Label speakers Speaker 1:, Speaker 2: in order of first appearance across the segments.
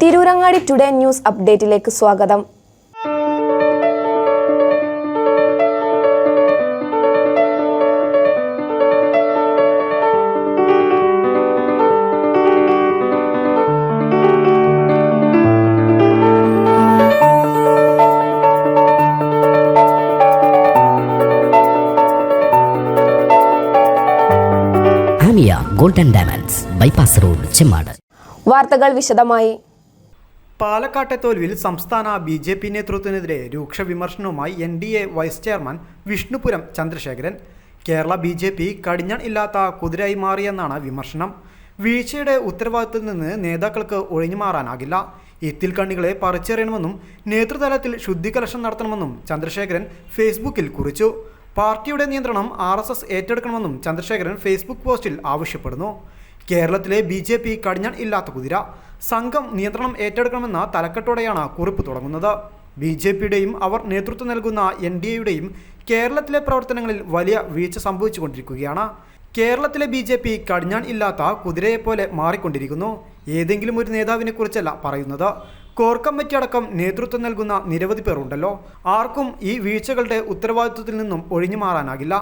Speaker 1: Tirurangadi today news അപ്ഡേറ്റിലേക്ക് സ്വാഗതം.
Speaker 2: Amiya golden diamonds bypass road Chemmad.
Speaker 1: വാർത്തകൾ വിശദമായി.
Speaker 3: പാലക്കാട്ടെ തോൽവിൽ സംസ്ഥാന BJP നേതൃത്വത്തിനെതിരെ രൂക്ഷ വിമർശനവുമായി NDA vice chairman Vishnupuram Chandrasekharan. Kerala BJP കടിഞ്ഞാൺ ഇല്ലാത്ത കുതിരയായി മാറിയെന്നാണ് വിമർശനം. വീഴ്ചയുടെ ഉത്തരവാദിത്തത്തിൽ നിന്ന് നേതാക്കൾക്ക് ഒഴിഞ്ഞു മാറാനാകില്ല. ഇത്തിൽ കണ്ണികളെ പറിച്ചെറിയണമെന്നും നേതൃതലത്തിൽ ശുദ്ധികലശം നടത്തണമെന്നും ചന്ദ്രശേഖരൻ ഫേസ്ബുക്കിൽ കുറിച്ചു. പാർട്ടിയുടെ നിയന്ത്രണം RSS ഏറ്റെടുക്കണമെന്നും ചന്ദ്രശേഖരൻ ഫേസ്ബുക്ക് പോസ്റ്റിൽ ആവശ്യപ്പെടുന്നു. കേരളത്തിലെ BJP കടിഞ്ഞാൺ ഇല്ലാത്ത കുതിര, സംഘം നിയന്ത്രണം ഏറ്റെടുക്കണമെന്ന തലക്കെട്ടോടെയാണ് കുറിപ്പ് തുടങ്ങുന്നത്. BJPയുടെയും അവർ നേതൃത്വം നൽകുന്ന NDAയുടെയും കേരളത്തിലെ പ്രവർത്തനങ്ങളിൽ വലിയ വീഴ്ച സംഭവിച്ചുകൊണ്ടിരിക്കുകയാണ്. കേരളത്തിലെ BJP കടിഞ്ഞാൺ ഇല്ലാത്ത കുതിരയെപ്പോലെ മാറിക്കൊണ്ടിരിക്കുന്നു. ഏതെങ്കിലും ഒരു നേതാവിനെ കുറിച്ചല്ല പറയുന്നത്. കോർ കമ്മിറ്റി അടക്കം നേതൃത്വം നൽകുന്ന നിരവധി പേർ ഉണ്ടല്ലോ. ആർക്കും ഈ വീഴ്ചകളുടെ ഉത്തരവാദിത്വത്തിൽ നിന്നും ഒഴിഞ്ഞു മാറാനാകില്ല.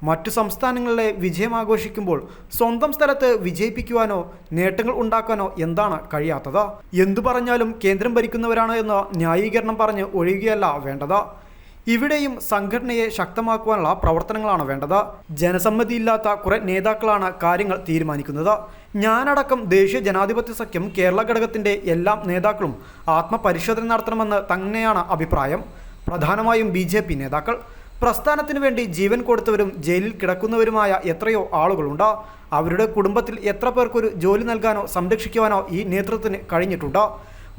Speaker 3: മറ്റു സംസ്ഥാനങ്ങളിലെ വിജയം ആഘോഷിക്കുമ്പോൾ സ്വന്തം സ്ഥലത്ത് വിജയിപ്പിക്കുവാനോ നേട്ടങ്ങൾ ഉണ്ടാക്കാനോ എന്താണ് കഴിയാത്തത്? എന്തു പറഞ്ഞാലും കേന്ദ്രം ഭരിക്കുന്നവരാണ് എന്ന ന്യായീകരണം പറഞ്ഞ് ഒഴിയുകയല്ല വേണ്ടത്. ഇവിടെയും സംഘടനയെ ശക്തമാക്കുവാനുള്ള പ്രവർത്തനങ്ങളാണ് വേണ്ടത്. ജനസമ്മതിയില്ലാത്ത കുറെ നേതാക്കളാണ് കാര്യങ്ങൾ തീരുമാനിക്കുന്നത്. ഞാനടക്കം ദേശീയ ജനാധിപത്യ സഖ്യം കേരള ഘടകത്തിൻ്റെ എല്ലാ നേതാക്കളും ആത്മപരിശോധന നടത്തണമെന്ന് തന്നെയാണ് അഭിപ്രായം. പ്രധാനമായും BJP നേതാക്കൾ. പ്രസ്ഥാനത്തിനു വേണ്ടി ജീവൻ കൊടുത്തവരും ജയിലിൽ കിടക്കുന്നവരുമായ എത്രയോ ആളുകളുണ്ട്. അവരുടെ കുടുംബത്തിൽ എത്ര പേർക്കൊരു ജോലി നൽകാനോ സംരക്ഷിക്കുവാനോ ഈ നേതൃത്വത്തിന് കഴിഞ്ഞിട്ടുണ്ട്.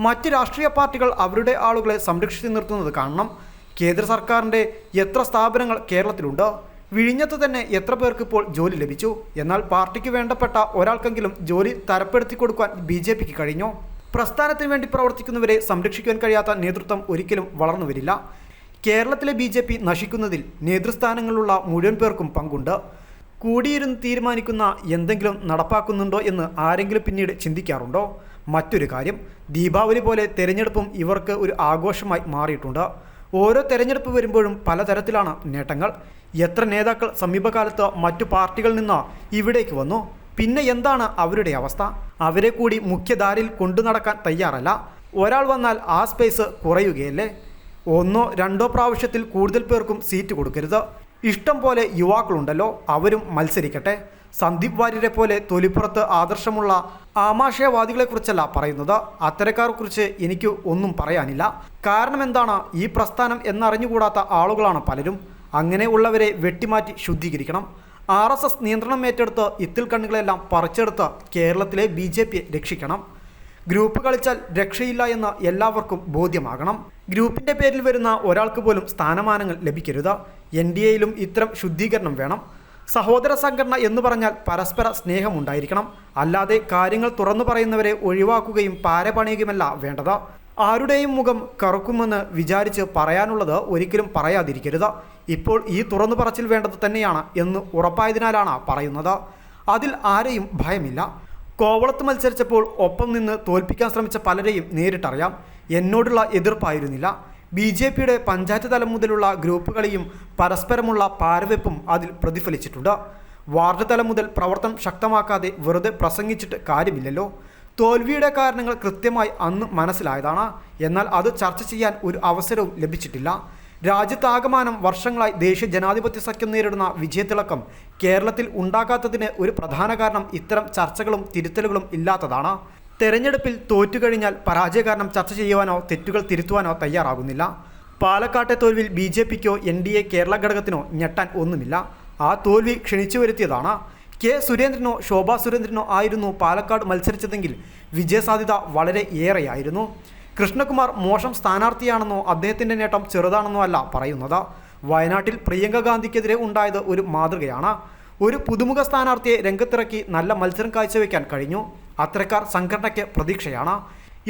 Speaker 3: മറ്റ് രാഷ്ട്രീയ പാർട്ടികൾ അവരുടെ ആളുകളെ സംരക്ഷിച്ചു നിർത്തുന്നത് കാണണം. കേന്ദ്ര സർക്കാരിൻ്റെ എത്ര സ്ഥാപനങ്ങൾ കേരളത്തിലുണ്ട്? വിഴിഞ്ഞത്ത് തന്നെ എത്ര പേർക്ക് ഇപ്പോൾ ജോലി ലഭിച്ചു? എന്നാൽ പാർട്ടിക്ക് വേണ്ടപ്പെട്ട ഒരാൾക്കെങ്കിലും ജോലി തരപ്പെടുത്തി കൊടുക്കാൻ BJPക്ക് കഴിഞ്ഞോ? പ്രസ്ഥാനത്തിന് വേണ്ടി പ്രവർത്തിക്കുന്നവരെ സംരക്ഷിക്കാൻ കഴിയാത്ത നേതൃത്വം ഒരിക്കലും വളർന്നു വരില്ല. കേരളത്തിലെ BJP നശിക്കുന്നതിൽ നേതൃസ്ഥാനങ്ങളിലുള്ള മുഴുവൻ പേർക്കും പങ്കുണ്ട്. കൂടിയിരുന്ന് തീരുമാനിക്കുന്ന എന്തെങ്കിലും നടപ്പാക്കുന്നുണ്ടോ എന്ന് ആരെങ്കിലും പിന്നീട് ചിന്തിക്കാറുണ്ടോ? മറ്റൊരു കാര്യം, ദീപാവലി പോലെ തെരഞ്ഞെടുപ്പും ഇവർക്ക് ഒരു ആഘോഷമായി മാറിയിട്ടുണ്ട്. ഓരോ തെരഞ്ഞെടുപ്പ് വരുമ്പോഴും പലതരത്തിലാണ് നേട്ടങ്ങൾ. എത്ര നേതാക്കൾ സമീപകാലത്ത് മറ്റു പാർട്ടികളിൽ നിന്ന് ഇവിടേക്ക് വന്നു? പിന്നെ എന്താണ് അവരുടെ അവസ്ഥ? അവരെ കൂടി മുഖ്യധാരയിൽ കൊണ്ടു നടക്കാൻ തയ്യാറല്ല. ഒരാൾ വന്നാൽ ആ സ്പേസ് കുറയുകയല്ലേ? ഒന്നോ രണ്ടോ പ്രാവശ്യത്തിൽ കൂടുതൽ പേർക്കും സീറ്റ് കൊടുക്കരുത്. ഇഷ്ടം പോലെ യുവാക്കളുണ്ടല്ലോ, അവരും മത്സരിക്കട്ടെ. സന്ദീപ് വാര്യരെ പോലെ തൊലിപ്പുറത്ത് ആദർശമുള്ള ആമാശയവാദികളെക്കുറിച്ചല്ല പറയുന്നത്. അത്തരക്കാരെക്കുറിച്ച് എനിക്ക് ഒന്നും പറയാനില്ല. കാരണം എന്താണ്? ഈ പ്രസ്ഥാനം എന്നറിഞ്ഞുകൂടാത്ത ആളുകളാണ് പലരും. അങ്ങനെ ഉള്ളവരെ വെട്ടിമാറ്റി ശുദ്ധീകരിക്കണം. RSS നിയന്ത്രണം ഏറ്റെടുത്ത് ഇത്തിൽ കണ്ണുകളെല്ലാം പറിച്ചെടുത്ത് കേരളത്തിലെ BJPയെ രക്ഷിക്കണം. ഗ്രൂപ്പ് കളിച്ചാൽ രക്ഷയില്ല എന്ന് എല്ലാവർക്കും ബോധ്യമാകണം. ഗ്രൂപ്പിൻ്റെ പേരിൽ വരുന്ന ഒരാൾക്ക് പോലും സ്ഥാനമാനങ്ങൾ ലഭിക്കരുത്. NDAയിലും ഇത്തരം ശുദ്ധീകരണം വേണം. സഹോദര സംഘടന എന്ന് പറഞ്ഞാൽ പരസ്പര സ്നേഹമുണ്ടായിരിക്കണം. അല്ലാതെ കാര്യങ്ങൾ തുറന്നു പറയുന്നവരെ ഒഴിവാക്കുകയും പാരപണിയുകയുമല്ല വേണ്ടത്. ആരുടെയും മുഖം കറുക്കുമെന്ന് വിചാരിച്ച് പറയാനുള്ളത് ഒരിക്കലും പറയാതിരിക്കരുത്. ഇപ്പോൾ ഈ തുറന്നു പറച്ചിൽ വേണ്ടത് തന്നെയാണ് എന്ന് ഉറപ്പായതിനാലാണ് പറയുന്നത്. അതിൽ ആരെയും ഭയമില്ല. കോവളത്ത് മത്സരിച്ചപ്പോൾ ഒപ്പം നിന്ന് തോൽപ്പിക്കാൻ ശ്രമിച്ച പലരെയും നേരിട്ടറിയാം. എന്നോടുള്ള എതിർപ്പായിരുന്നില്ല. BJPയുടെ പഞ്ചായത്ത് തലം മുതലുള്ള ഗ്രൂപ്പുകളെയും പരസ്പരമുള്ള പാരവെപ്പും അതിൽ പ്രതിഫലിച്ചിട്ടുണ്ട്. വാർഡ് തലം മുതൽ പ്രവർത്തനം ശക്തമാക്കാതെ വെറുതെ പ്രസംഗിച്ചിട്ട് കാര്യമില്ലല്ലോ. തോൽവിയുടെ കാരണങ്ങൾ കൃത്യമായി അന്ന് മനസ്സിലായതാണ്. എന്നാൽ അത് ചർച്ച ചെയ്യാൻ ഒരു അവസരവും ലഭിച്ചിട്ടില്ല. രാജ്യത്താകമാനം വർഷങ്ങളായി ദേശീയ ജനാധിപത്യ സഖ്യം നേരിടുന്ന വിജയത്തിളക്കം കേരളത്തിൽ ഉണ്ടാകാത്തതിന് ഒരു പ്രധാന കാരണം ഇത്തരം ചർച്ചകളും തിരുത്തലുകളും ഇല്ലാത്തതാണ്. തെരഞ്ഞെടുപ്പിൽ തോറ്റുകഴിഞ്ഞാൽ പരാജയ കാരണം ചർച്ച ചെയ്യുവാനോ തെറ്റുകൾ തിരുത്തുവാനോ തയ്യാറാകുന്നില്ല. പാലക്കാട്ടെ തോൽവിൽ BJPക്കോ NDA കേരള ഘടകത്തിനോ ഞെട്ടാൻ ഒന്നുമില്ല. ആ തോൽവി ക്ഷണിച്ചു വരുത്തിയതാണ്. K. സുരേന്ദ്രനോ ശോഭാ സുരേന്ദ്രനോ ആയിരുന്നു പാലക്കാട് മത്സരിച്ചതെങ്കിൽ വിജയസാധ്യത വളരെ ഏറെയായിരുന്നു. കൃഷ്ണകുമാർ മോശം സ്ഥാനാർത്ഥിയാണെന്നോ അദ്ദേഹത്തിൻ്റെ നേട്ടം ചെറുതാണെന്നോ അല്ല പറയുന്നത്. വയനാട്ടിൽ പ്രിയങ്ക ഗാന്ധിക്കെതിരെ ഉണ്ടായത് ഒരു മാതൃകയാണ്. ഒരു പുതുമുഖ സ്ഥാനാർത്ഥിയെ രംഗത്തിറക്കി നല്ല മത്സരം കാഴ്ചവെക്കാൻ കഴിഞ്ഞു. അത്തരക്കാർ സംഘടനയ്ക്ക് പ്രതീക്ഷയാണ്.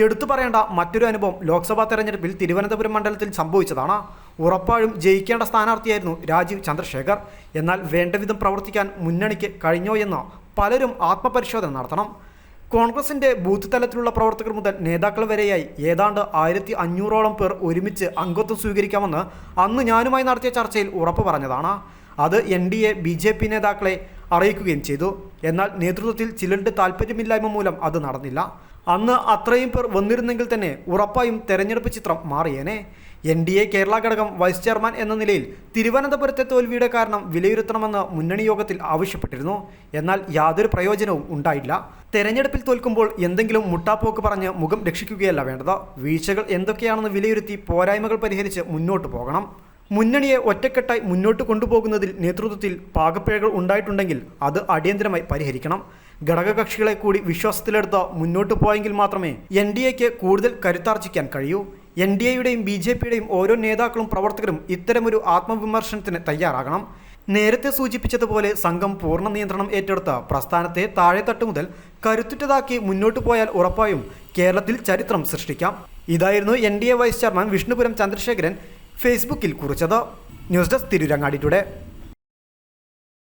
Speaker 3: എടുത്തു പറയേണ്ട മറ്റൊരു അനുഭവം ലോക്സഭാ തെരഞ്ഞെടുപ്പിൽ തിരുവനന്തപുരം മണ്ഡലത്തിൽ സംഭവിച്ചതാണ്. ഉറപ്പായും ജയിക്കേണ്ട സ്ഥാനാർത്ഥിയായിരുന്നു രാജീവ് ചന്ദ്രശേഖർ. എന്നാൽ വേണ്ടവിധം പ്രവർത്തിക്കാൻ മുന്നണിക്ക് കഴിഞ്ഞോ എന്ന് പലരും ആത്മപരിശോധന നടത്തണം. കോൺഗ്രസിന്റെ ബൂത്ത് തലത്തിലുള്ള പ്രവർത്തകർ മുതൽ നേതാക്കൾ വരെയായി ഏതാണ്ട് 1500ഓളം പേർ ഒരുമിച്ച് അംഗത്വം സ്വീകരിക്കാമെന്ന് അന്ന് ഞാനുമായി നടത്തിയ ചർച്ചയിൽ ഉറപ്പ് പറഞ്ഞതാണ്. അത് NDA BJP നേതാക്കളെ അറിയിക്കുകയും ചെയ്തു. എന്നാൽ നേതൃത്വത്തിൽ ചിലരുടെ താല്പര്യമില്ലായ്മ മൂലം അത് നടന്നില്ല. അന്ന് അത്രയും പേർ വന്നിരുന്നെങ്കിൽ തന്നെ ഉറപ്പായും തെരഞ്ഞെടുപ്പ് ചിത്രം മാറിയേനെ. NDA കേരള ഘടകം വൈസ് ചെയർമാൻ എന്ന നിലയിൽ തിരുവനന്തപുരത്തെ തോൽവിയുടെ കാരണം വിലയിരുത്തണമെന്ന് മുന്നണി യോഗത്തിൽ ആവശ്യപ്പെട്ടിരുന്നു. എന്നാൽ യാതൊരു പ്രയോജനവും ഉണ്ടായില്ല. തെരഞ്ഞെടുപ്പിൽ തോൽക്കുമ്പോൾ എന്തെങ്കിലും മുട്ടാപ്പോക്ക് പറഞ്ഞ് മുഖം രക്ഷിക്കുകയല്ല വേണ്ടത്. വീഴ്ചകൾ എന്തൊക്കെയാണെന്ന് വിലയിരുത്തി പോരായ്മകൾ പരിഹരിച്ച് മുന്നോട്ട് പോകണം. മുന്നണിയെ ഒറ്റക്കെട്ടായി മുന്നോട്ട് കൊണ്ടുപോകുന്നതിൽ നേതൃത്വത്തിൽ പാകപ്പിഴകൾ ഉണ്ടായിട്ടുണ്ടെങ്കിൽ അത് അടിയന്തരമായി പരിഹരിക്കണം. ഘടകകക്ഷികളെ കൂടി വിശ്വാസത്തിലെടുത്ത് മുന്നോട്ട് പോയെങ്കിൽ മാത്രമേ NDAക്ക് കൂടുതൽ കരുത്താർജിക്കാൻ കഴിയൂ. NDAയുടെയും BJPയുടെയും ഓരോ നേതാക്കളും പ്രവർത്തകരും ഇത്തരമൊരു ആത്മവിമർശനത്തിന് തയ്യാറാകണം. നേരത്തെ സൂചിപ്പിച്ചതുപോലെ സംഘം പൂർണ്ണ നിയന്ത്രണം ഏറ്റെടുത്ത പ്രസ്ഥാനത്തെ താഴെത്തട്ട് മുതൽ കരുത്തുറ്റതാക്കി മുന്നോട്ട് പോയാൽ ഉറപ്പായും കേരളത്തിൽ ചരിത്രം സൃഷ്ടിക്കാം. ഇതായിരുന്നു NDA vice chairman Vishnupuram Chandrasekharan ഫേസ്ബുക്കിൽ കുറിച്ചത്. News desk Tirurangadi today.